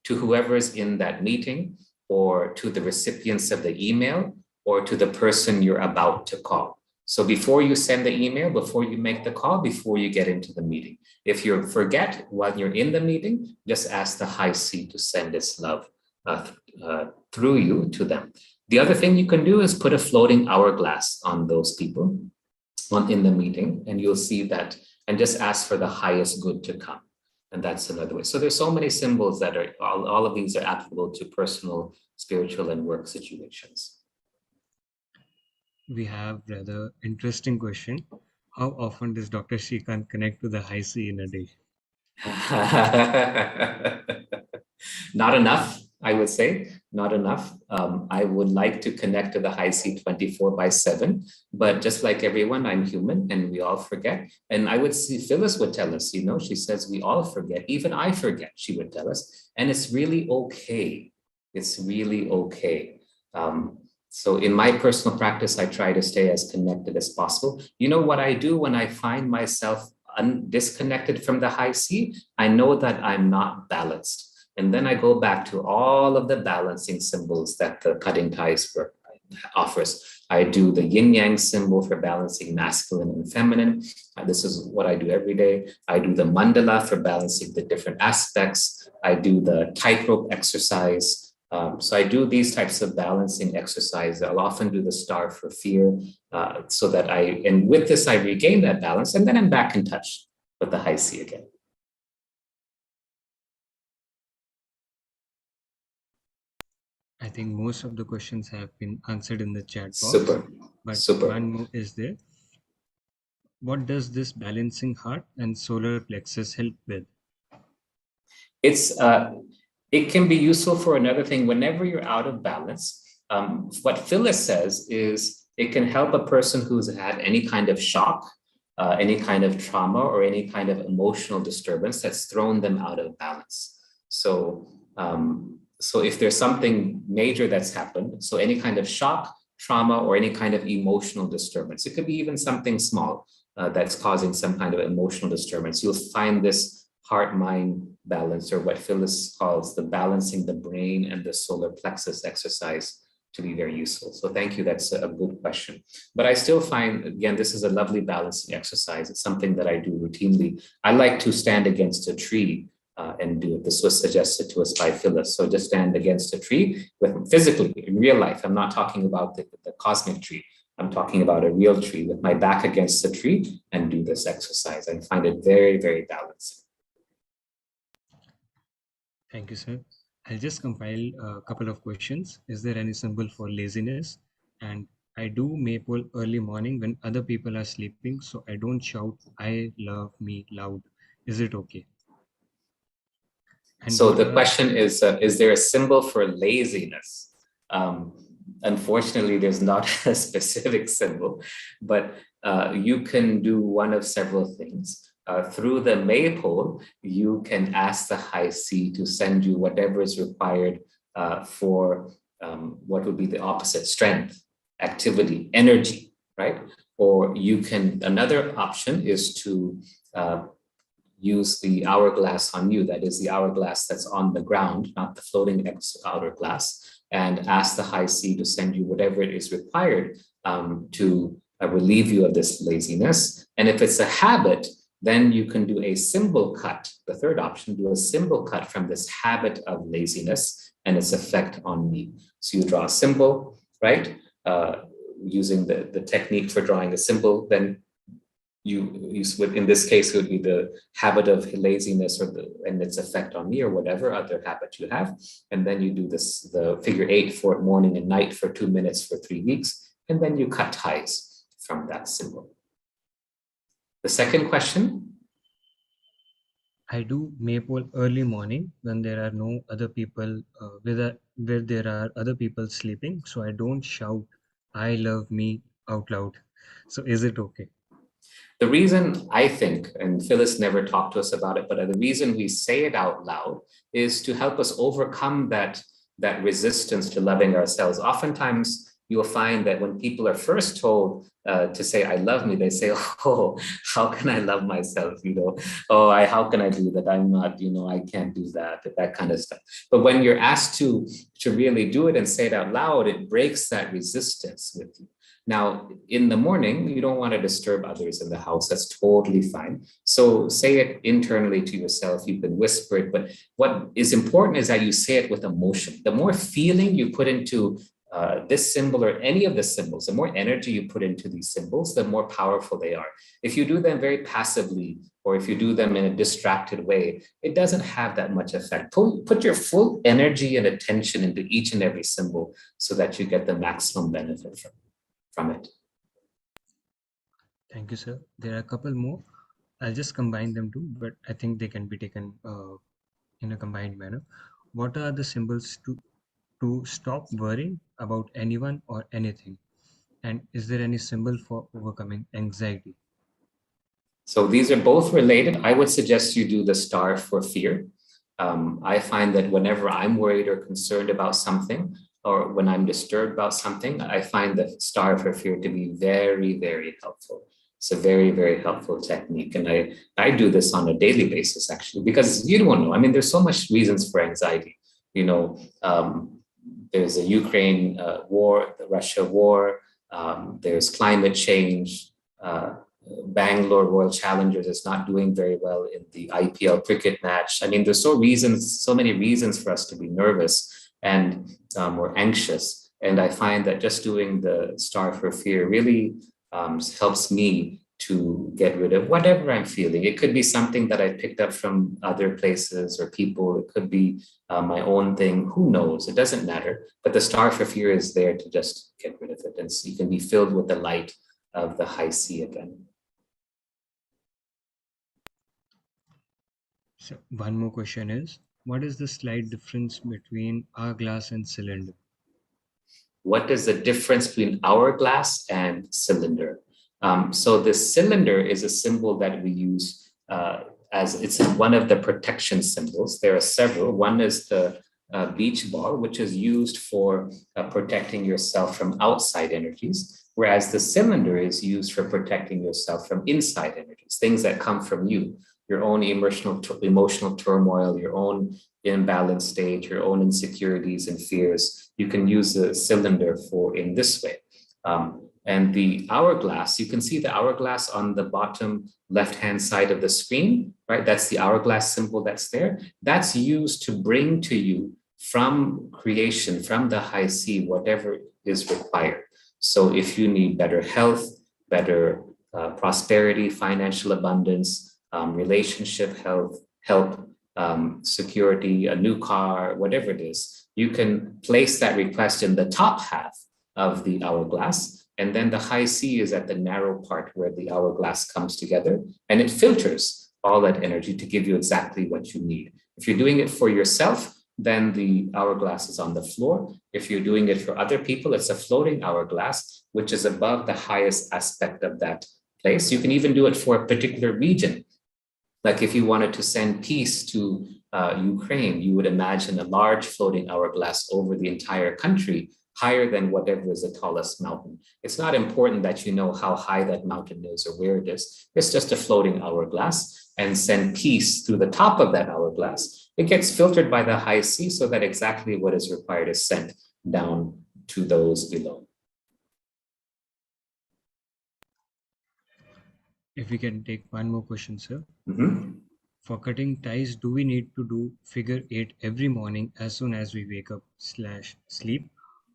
to whoever is in that meeting, or to the recipients of the email, or to the person you're about to call. So before you send the email, before you make the call, before you get into the meeting, if you forget while you're in the meeting, just ask the high C to send its love through you to them. The other thing you can do is put a floating hourglass on those people in the meeting, and you'll see that, and just ask for the highest good to come. And that's another way. So there's so many symbols that are, all of these are applicable to personal, spiritual, and work situations. We have rather interesting question. How often does Dr. Shrikant connect to the high C in a day? Not enough, I would say, not enough. I would like to connect to the high C 24/7, but just like everyone, I'm human and we all forget. And I would see Phyllis would tell us, she says we all forget, even I forget, she would tell us. And it's really okay. It's really okay. So in my personal practice, I try to stay as connected as possible. You know what I do when I find myself disconnected from the high C? I know that I'm not balanced. And then I go back to all of the balancing symbols that the cutting ties work offers. I do the yin yang symbol for balancing masculine and feminine. This is what I do every day. I do the mandala for balancing the different aspects. I do the tightrope exercise. So I do these types of balancing exercises. I'll often do the star for fear, so that and with this, I regain that balance, and then I'm back in touch with the high C again. I think most of the questions have been answered in the chat box, Super, but super. one more is there. What does this balancing heart and solar plexus help with? It's it can be useful for another thing whenever you're out of balance. What Phyllis says is it can help a person who's had any kind of shock, any kind of trauma, or any kind of emotional disturbance that's thrown them out of balance. So if there's something major that's happened, so any kind of shock, trauma, or any kind of emotional disturbance, it could be even something small that's causing some kind of emotional disturbance. You'll find this heart-mind balance, or what Phyllis calls the balancing the brain and the solar plexus exercise, to be very useful. So thank you, that's a good question. But I still find, again, this is a lovely balancing exercise. It's something that I do routinely. I like to stand against a tree and do it. This was suggested to us by Phyllis. So just stand against a tree with physically, in real life. I'm not talking about the cosmic tree. I'm talking about a real tree with my back against the tree and do this exercise. I find it very, very balancing. Thank you, sir. I'll just compile a couple of questions. Is there any symbol for laziness? And I do Maypole early morning when other people are sleeping, so I don't shout, I love me loud. Is it okay? And So what the are, question is there a symbol for laziness? Um, Unfortunately, there's not a specific symbol, but you can do one of several things. Through the Maypole, you can ask the high C to send you whatever is required for what would be the opposite: strength, activity, energy, right? Or you can, another option is to use the hourglass on you, that is the hourglass that's on the ground, not the floating hourglass, and ask the high C to send you whatever it is required to relieve you of this laziness. And if it's a habit, then you can do a symbol cut. The third option, do a symbol cut from this habit of laziness and its effect on me. So you draw a symbol, right? Using the technique for drawing a symbol, then you would, in this case, it would be the habit of laziness and its effect on me, or whatever other habit you have. And then you do the figure 8 for morning and night for 2 minutes for 3 weeks. And then you cut ties from that symbol. The second question. I do Maypole early morning when there are no other people, where there are other people sleeping, so I don't shout, I love me out loud. So is it okay? The reason I think, and Phyllis never talked to us about it, but the reason we say it out loud is to help us overcome that resistance to loving ourselves. Oftentimes, you'll find that when people are first told to say "I love me," they say, "Oh, how can I love myself?" "Oh, how can I do that? I'm not, I can't do that kind of stuff." But when you're asked to really do it and say it out loud, it breaks that resistance with you. Now, in the morning, you don't want to disturb others in the house. That's totally fine. So say it internally to yourself. You can whisper it, but what is important is that you say it with emotion. The more feeling you put into this symbol or any of the symbols, the more energy you put into these symbols, the more powerful they are. If you do them very passively, or if you do them in a distracted way, it doesn't have that much effect. Put your full energy and attention into each and every symbol so that you get the maximum benefit from it. Thank you, sir. There are a couple more. I'll just combine them too, but I think they can be taken in a combined manner. What are the symbols to stop worrying about anyone or anything? And is there any symbol for overcoming anxiety? So these are both related. I would suggest you do the star for fear. I find that whenever I'm worried or concerned about something, or when I'm disturbed about something, I find the star for fear to be very, very helpful. It's a very, very helpful technique. And I do this on a daily basis, actually, because you don't know. I mean, there's so much reasons for anxiety. You know, there's a Ukraine war, the Russia war, there's climate change. Bangalore Royal Challengers is not doing very well in the IPL cricket match. I mean, there's so many reasons for us to be nervous and or anxious. And I find that just doing the star for fear really helps me to get rid of whatever I'm feeling. It could be something that I picked up from other places or people. It could be my own thing. Who knows? It doesn't matter. But the star for fear is there to just get rid of it. And so you can be filled with the light of the high sea again. So one more question is, what is the slight difference between hourglass and cylinder? What is the difference between hourglass and cylinder? So the cylinder is a symbol that we use as it's one of the protection symbols. There are several. One is the beach ball, which is used for protecting yourself from outside energies, whereas the cylinder is used for protecting yourself from inside energies, things that come from you, your own emotional turmoil, your own imbalanced state, your own insecurities and fears. You can use the cylinder for in this way. And the hourglass, you can see the hourglass on the bottom left-hand side of the screen, right? That's the hourglass symbol that's there. That's used to bring to you from creation, from the high sea, whatever is required. So if you need better health, better prosperity, financial abundance, relationship health, help, security, a new car, whatever it is, you can place that request in the top half of the hourglass. And then the high C is at the narrow part where the hourglass comes together and it filters all that energy to give you exactly what you need. If you're doing it for yourself, then the hourglass is on the floor. If you're doing it for other people, it's a floating hourglass, which is above the highest aspect of that place. You can even do it for a particular region. Like if you wanted to send peace to Ukraine, you would imagine a large floating hourglass over the entire country, higher than whatever is the tallest mountain. It's not important that you know how high that mountain is or where it is. It's just a floating hourglass, and send peace through the top of that hourglass. It gets filtered by the high sea so that exactly what is required is sent down to those below. If we can take one more question, sir. Mm-hmm. For cutting ties, do we need to do figure eight every morning as soon as we wake up slash sleep?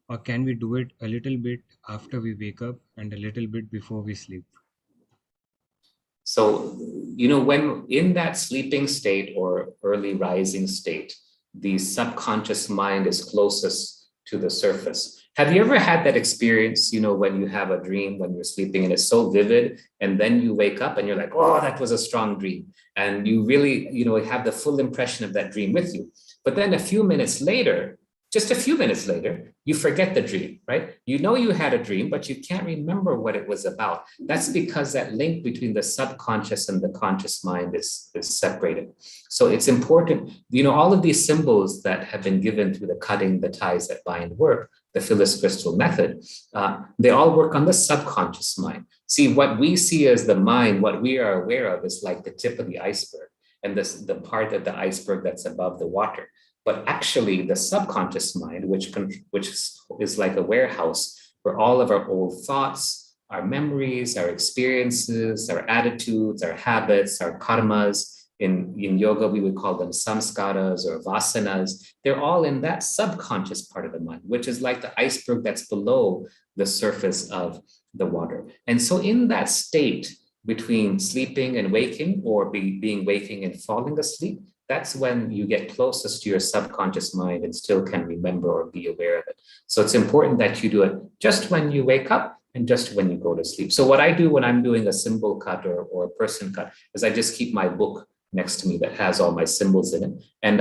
Or can we do it a little bit after we wake up and a little bit before we sleep? So, when in that sleeping state or early rising state, the subconscious mind is closest to the surface. Have you ever had that experience, when you have a dream when you're sleeping and it's so vivid, and then you wake up and you're like, oh, that was a strong dream. And you really, have the full impression of that dream with you. But then a few minutes later, just a few minutes later, you forget the dream, right? You know you had a dream, but you can't remember what it was about. That's because that link between the subconscious and the conscious mind is separated. So it's important, all of these symbols that have been given through the cutting the ties that bind work, the Phyllis Krystal method, they all work on the subconscious mind. See, what we see as the mind, what we are aware of is like the tip of the iceberg, and the part of the iceberg that's above the water. But actually, the subconscious mind, which is like a warehouse where all of our old thoughts, our memories, our experiences, our attitudes, our habits, our karmas, in yoga, we would call them samskaras or vasanas. They're all in that subconscious part of the mind, which is like the iceberg that's below the surface of the water. And so in that state between sleeping and waking, or being waking and falling asleep, that's when you get closest to your subconscious mind and still can remember or be aware of it. So it's important that you do it just when you wake up, and just when you go to sleep. So what I do when I'm doing a symbol cut or a person cut is I just keep my book next to me that has all my symbols in it. And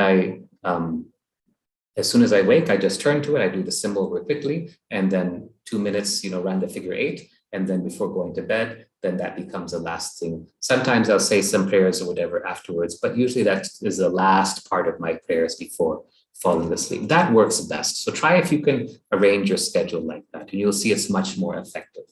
as soon as I wake, I just turn to it. I do the symbol very quickly, and then 2 minutes, run the figure eight. And then before going to bed, then that becomes the last thing. Sometimes I'll say some prayers or whatever afterwards, but usually that is the last part of my prayers before falling asleep. That works best. So try if you can arrange your schedule like that, and you'll see it's much more effective.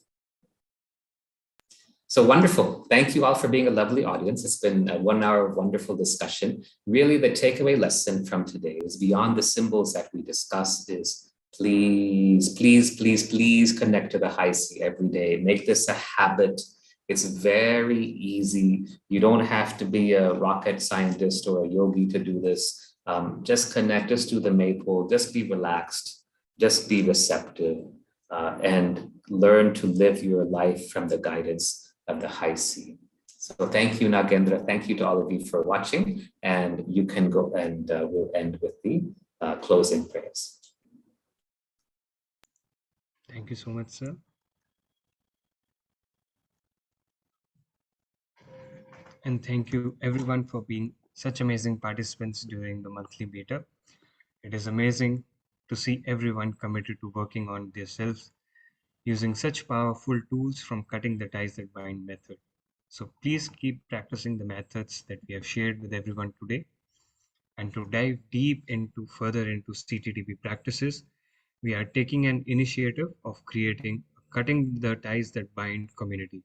So wonderful. Thank you all for being a lovely audience. It's been a 1 hour of wonderful discussion. Really, the takeaway lesson from today is beyond the symbols that we discussed is please, please, please, please connect to the high C every day. Make this a habit. It's very easy. You don't have to be a rocket scientist or a yogi to do this. Just connect, just do the Maypole, just be relaxed, just be receptive, and learn to live your life from the guidance of the high C. So thank you, Nagendra. Thank you to all of you for watching. And you can go and we'll end with the closing prayers. Thank you so much, sir. And thank you everyone for being such amazing participants during the monthly meetup. It is amazing to see everyone committed to working on themselves using such powerful tools from cutting the ties that bind method. So please keep practicing the methods that we have shared with everyone today. And to dive deep into further into CTTB practices, we are taking an initiative of creating a cutting the ties that bind community.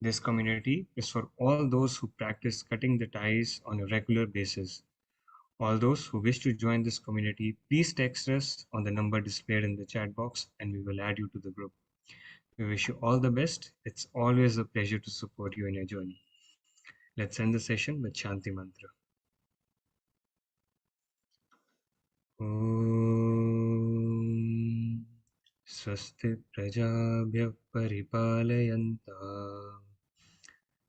This community is for all those who practice cutting the ties on a regular basis. All those who wish to join this community, please text us on the number displayed in the chat box and we will add you to the group. We wish you all the best. It's always a pleasure to support you in your journey. Let's end the session with Shanti Mantra. Om Swasti Prajabhya Paripalayantam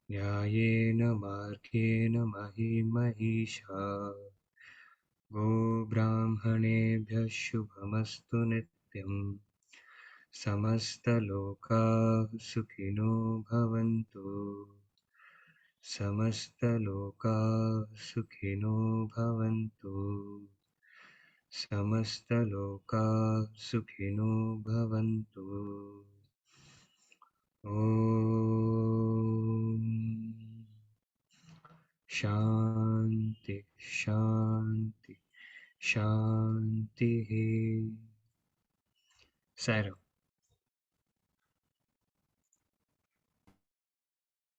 Nyayena Margena Mahi Mahisha Go Brahmanebhya Shubhamastu Nityam Samastaloka Sukhino Bhavantu Samastaloka Sukhino Bhavantu Samastaloka Sukhino Bhavantu Om Shanti Shanti Shanti Sairam.